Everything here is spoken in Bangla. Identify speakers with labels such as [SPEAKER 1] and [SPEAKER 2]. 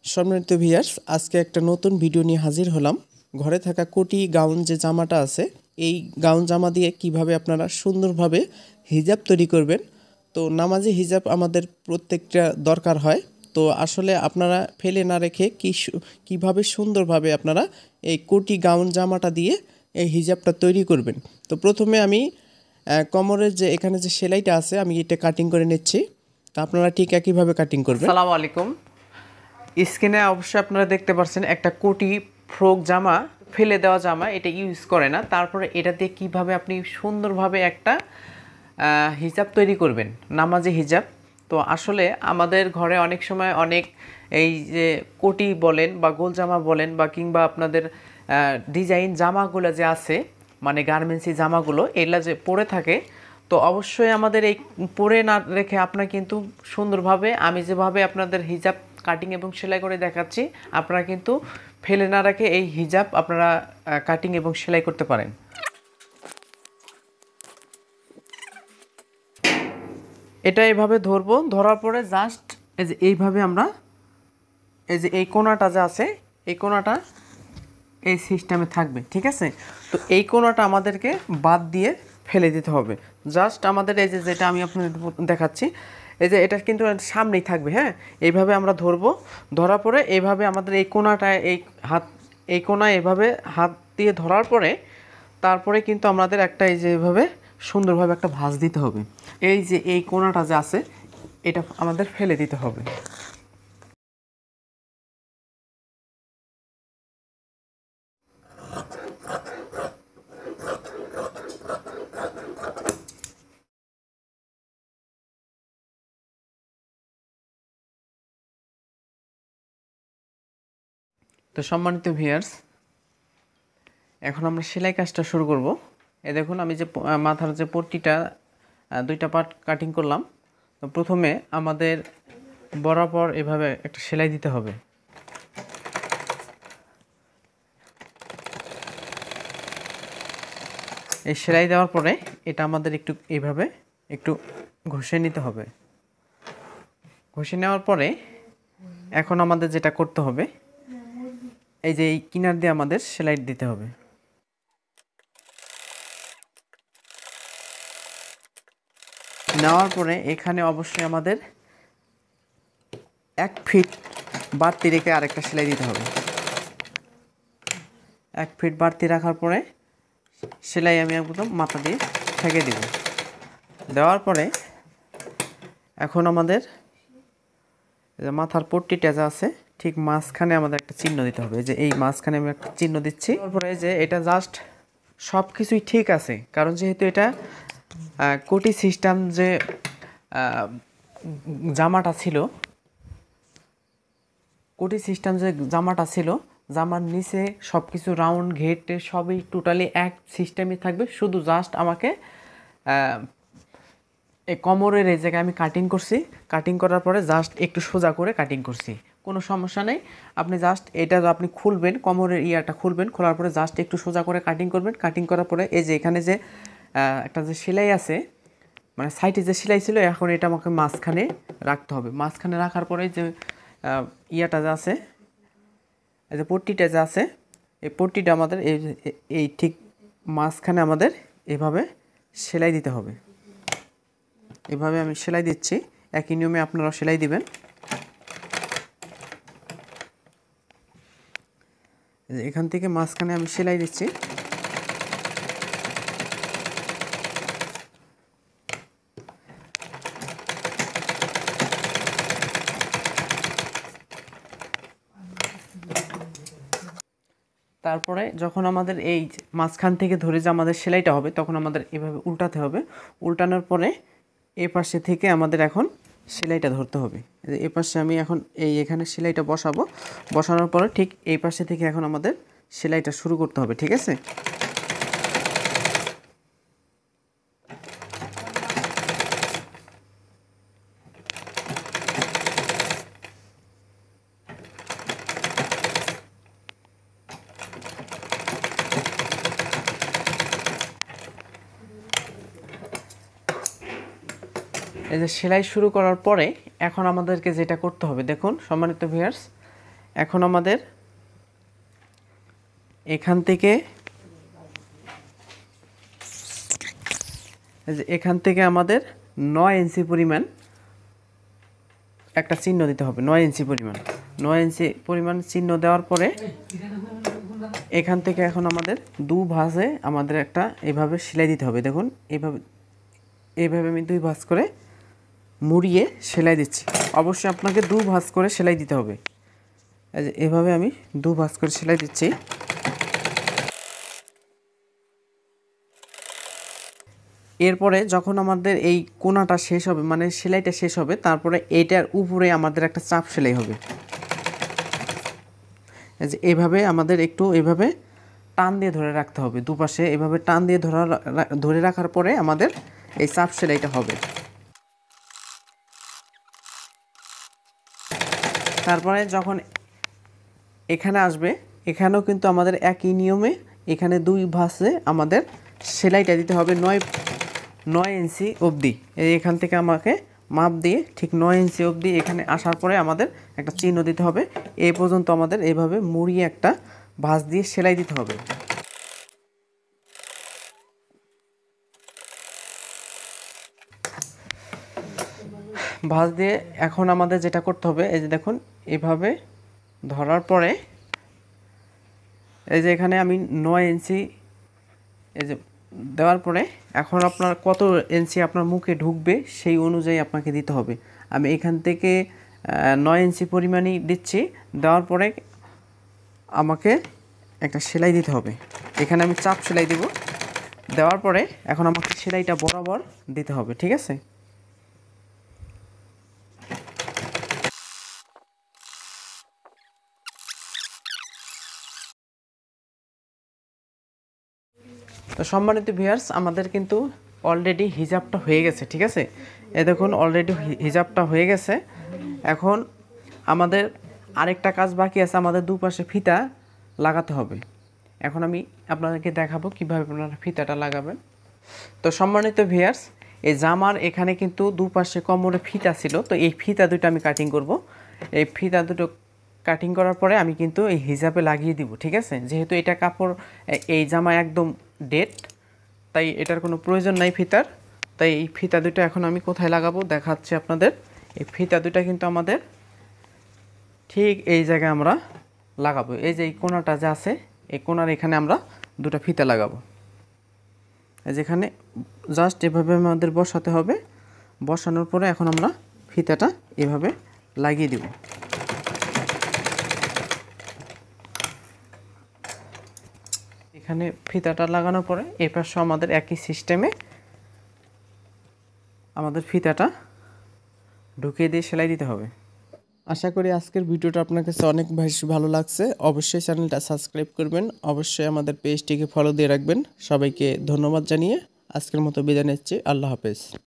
[SPEAKER 1] সম্মানিত ভিউয়ার্স, আজকে একটা নতুন ভিডিও নিয়ে হাজির হলাম। ঘরে থাকা কোটি গাউন যে জামাটা আছে, এই গাউন জামা দিয়ে কিভাবে আপনারা সুন্দরভাবে হিজাব তৈরি করবেন। তো নামাজি হিজাব আমাদের প্রত্যেকটা দরকার হয়। তো আসলে আপনারা ফেলে না রেখে কিভাবে সুন্দরভাবে আপনারা এই কোটি গাউন জামাটা দিয়ে এই হিজাবটা তৈরি করবেন। তো প্রথমে আমি কোমরের যে এখানে যে সেলাইটা আছে, আমি এটা কাটিং করে নিচ্ছি। তো আপনারা ঠিক একইভাবে কাটিং করবেন।
[SPEAKER 2] আসসালামু আলাইকুম। স্ক্রিনে অবশ্যই আপনারা দেখতে পাচ্ছেন একটা কোটি ফ্রক জামা, ফেলে দেওয়া জামা, এটা ইউজ করে না। তারপরে এটা দিয়ে কীভাবে আপনি সুন্দরভাবে একটা হিজাব তৈরি করবেন, নামাজি হিজাব। তো আসলে আমাদের ঘরে অনেক সময় অনেক এই যে কোটি বলেন বা গোল জামা বলেন বা কিংবা আপনাদের ডিজাইন জামাগুলো যে আছে, মানে গার্মেন্টসি জামাগুলো, এগুলা যে পরে থাকে। তো অবশ্যই আমাদের এই পরে না রেখে আপনারা কিন্তু সুন্দরভাবে আমি যেভাবে আপনাদের হিজাব কাটিং এবং সেলাই করে দেখাচ্ছি, আপনারা কিন্তু ফেলে না রেখে এই হিজাব আপনারা কাটিং এবং সেলাই করতে পারেন। এটা এইভাবে ধরবো, ধরার পরে জাস্ট এই যে এইভাবে আমরা এই যে এই কোণাটা যা আছে, এই কোণাটা এই সিস্টেমে থাকবে, ঠিক আছে। তো এই কোণাটা আমাদেরকে বাদ দিয়ে ফেলে দিতে হবে। জাস্ট আমাদের এই যে যেটা আমি আপনাদের দেখাচ্ছি, এই যে এটা কিন্তু সামনেই থাকবে। হ্যাঁ, এইভাবে আমরা ধরবো, ধরার পরে এইভাবে আমাদের এই কোণাটা এই কোণায় এভাবে হাত দিয়ে ধরার পরে তারপরে কিন্তু আমাদের একটা এই যে এইভাবে সুন্দরভাবে একটা ভাঁজ দিতে হবে। এই যে এই কোণাটা যে আছে, এটা আমাদের ফেলে দিতে হবে। তো সম্মানিত ভিউয়ার্স, এখন আমরা সেলাই কাজটা শুরু করব। এই দেখুন, আমি যে মাথার যে পট্টিটা দুইটা পার্ট কাটিং করলাম। তো প্রথমে আমাদের বরাবর এভাবে একটা সেলাই দিতে হবে। এই সেলাই দেওয়ার পরে এটা আমাদের একটু এইভাবে একটু ঘষে নিতে হবে। ঘষে নেওয়ার পরে এখন আমাদের যেটা করতে হবে, এই যে এই কিনার দিয়ে আমাদের সেলাই দিতে হবে। নেওয়ার পরে এখানে অবশ্যই আমাদের 1 ফিট বাড়তি রেখে আরেকটা সেলাই দিতে হবে। 1 ফিট বাড়তি রাখার পরে সেলাই আমি একদম মাথা দিয়ে ঠেকে দিব। দেওয়ার পরে এখন আমাদের মাথার পট্টিটা যা আছে, ঠিক মাঝখানে আমাদের একটা চিহ্ন দিতে হবে। যে এই মাঝখানে আমি একটা চিহ্ন দিচ্ছি। তারপরে যে এটা জাস্ট সব কিছুই ঠিক আছে, কারণ যেহেতু এটা কোটি সিস্টেম যে জামাটা ছিল, কোটি সিস্টেম যে জামাটা ছিল, জামার নিচে সব কিছু রাউন্ড ঘেটে সবই টোটালি এক সিস্টেমই থাকবে। শুধু জাস্ট আমাকে এই কোমরের এই জায়গায় আমি কাটিং করছি, কাটিং করার পরে জাস্ট একটু সোজা করে কাটিং করছি, কোনো সমস্যা নেই। আপনি জাস্ট এটা আপনি খুলবেন, কোমরের ইয়াটা খুলবেন, খোলার পরে জাস্ট একটু সোজা করে কাটিং করবেন। কাটিং করার পরে এই যে এখানে যে একটা যে সেলাই আছে, মানে সাইডে যে সেলাই ছিল, এখন এটা আমাকে মাঝখানে রাখতে হবে। মাঝখানে রাখার পরে যে ইয়াটা যা আছে, এই যে পট্টিটা যা আছে, এই পট্টিটা আমাদের এই ঠিক মাঝখানে আমাদের এভাবে সেলাই দিতে হবে। এভাবে আমি সেলাই দিচ্ছি, একই নিয়মে আপনারা সেলাই দিবেন। এখান থেকে মাঝখানে আমি সেলাই দিচ্ছি। তারপরে যখন আমাদের এই মাঝখান থেকে ধরে যে আমাদের সেলাইটা হবে, তখন আমাদের এভাবে উল্টাতে হবে। উল্টানোর পরে এ পাশে থেকে আমাদের এখন সেলাইটা ধরতে হবে। এ পাশে আমি এখন এখানে সেলাইটা বসাবো। বসানোর পরে ঠিক এই পাশে থেকে এখন আমাদের সেলাইটা শুরু করতে হবে, ঠিক আছে। এই যে সেলাই শুরু করার পরে এখন আমাদেরকে যেটা করতে হবে, দেখুন সম্মানিত ভিউয়ার্স, এখন আমাদের এখান থেকে আমাদের 9 ইঞ্চি পরিমাণ একটা চিহ্ন দিতে হবে। 9 ইঞ্চি পরিমাণ চিহ্ন দেওয়ার পরে এখান থেকে এখন আমাদের দু ভাঁজে আমাদের একটা এভাবে সেলাই দিতে হবে। দেখুন এইভাবে আমি 2 ভাঁজ করে মুড়িয়ে সেলাই দিচ্ছি। অবশ্যই আপনাকে 2 ভাঁজ করে সেলাই দিতে হবে। এই যে এভাবে আমি 2 ভাঁজ করে সেলাই দিচ্ছি। এরপরে যখন আমাদের এই কোণাটা শেষ হবে, মানে সেলাইটা শেষ হবে, তারপরে এইটার উপরে আমাদের একটা চাপ সেলাই হবে। এই যে এভাবে আমাদের একটু এভাবে টান দিয়ে ধরে রাখতে হবে, দুপাশে এভাবে টান দিয়ে ধরে রাখার পরে আমাদের এই চাপ সেলাইটা হবে। তারপরে যখন এখানে আসবে, এখানেও কিন্তু আমাদের একই নিয়মে এখানে 2 ভাঁজে আমাদের সেলাইটা দিতে হবে 9 ইঞ্চি অবধি। এখান থেকে আমাকে মাপ দিয়ে ঠিক 9 ইঞ্চি অবধি এখানে আসার পরে আমাদের একটা চিহ্ন দিতে হবে। এই পর্যন্ত আমাদের এইভাবে মুড়িয়ে একটা ভাঁজ দিয়ে সেলাই দিতে হবে। ভাঁজ দিয়ে এখন আমাদের যেটা করতে হবে, এই যে দেখুন এভাবে ধরার পরে এই যে এখানে আমি 9 ইঞ্চি এই যে দেওয়ার পরে এখন আপনার কত ইঞ্চি আপনার মুখে ঢুকবে সেই অনুযায়ী আপনাকে দিতে হবে। আমি এখান থেকে 9 ইঞ্চি পরিমাণই দিচ্ছি। দেওয়ার পরে আমাকে একটা সেলাই দিতে হবে। এখানে আমি চাপ সেলাই দেব। দেওয়ার পরে এখন আমাকে সেলাইটা বরাবর দিতে হবে, ঠিক আছে? তো সম্মানিত ভিউয়ার্স, আমাদের কিন্তু অলরেডি হিজাবটা হয়ে গেছে, ঠিক আছে? এই দেখুন অলরেডি হিজাবটা হয়ে গেছে। এখন আমাদের আরেকটা কাজ বাকি আছে, আমাদের দুপাশে ফিতা লাগাতে হবে। এখন আমি আপনাদেরকে দেখাবো কিভাবে আপনারা ফিতাটা লাগাবেন। তো সম্মানিত ভিউয়ার্স, এই জামার এখানে কিন্তু দুপাশে কোমরে ফিতা ছিল, তো এই ফিতা দুটো আমি কাটিং করব। এই ফিতা দুটো কাটিং করার পরে আমি কিন্তু এই হিজাবে লাগিয়ে দিব, ঠিক আছে? যেহেতু এটা কাপড় এই জামা একদম ডেট, তাই এটার কোনো প্রয়োজন নাই ফিতার। তাই এই ফিতা দুটো এখন আমি কোথায় লাগাবো দেখাচ্ছি আপনাদের। এই ফিতা দুটো কিন্তু আমাদের ঠিক এই জায়গায় আমরা লাগাবো। এই যে এই কোণাটা যে আছে, এই কোণার এখানে আমরা দুটো ফিতা লাগাবো। যেখানে জাস্ট এভাবে আমাদের বসাতে হবে। বসানোর পরে এখন আমরা ফিতাটা এভাবে লাগিয়ে দিব। এখানে ফিতাটা লাগানোর পরে এই পাশে আমাদের একই সিস্টেমে আমাদের ফিতাটা ঢুকিয়ে দিয়ে সেলাই দিতে হবে।
[SPEAKER 1] আশা করি আজকের ভিডিওটা আপনার কাছে অনেক বেশি ভালো লাগছে। অবশ্যই চ্যানেলটা সাবস্ক্রাইব করবেন, অবশ্যই আমাদের পেজটিকে ফলো দিয়ে রাখবেন। সবাইকে ধন্যবাদ জানিয়ে আজকের মতো বিদায় নিচ্ছি। আল্লাহ হাফেজ।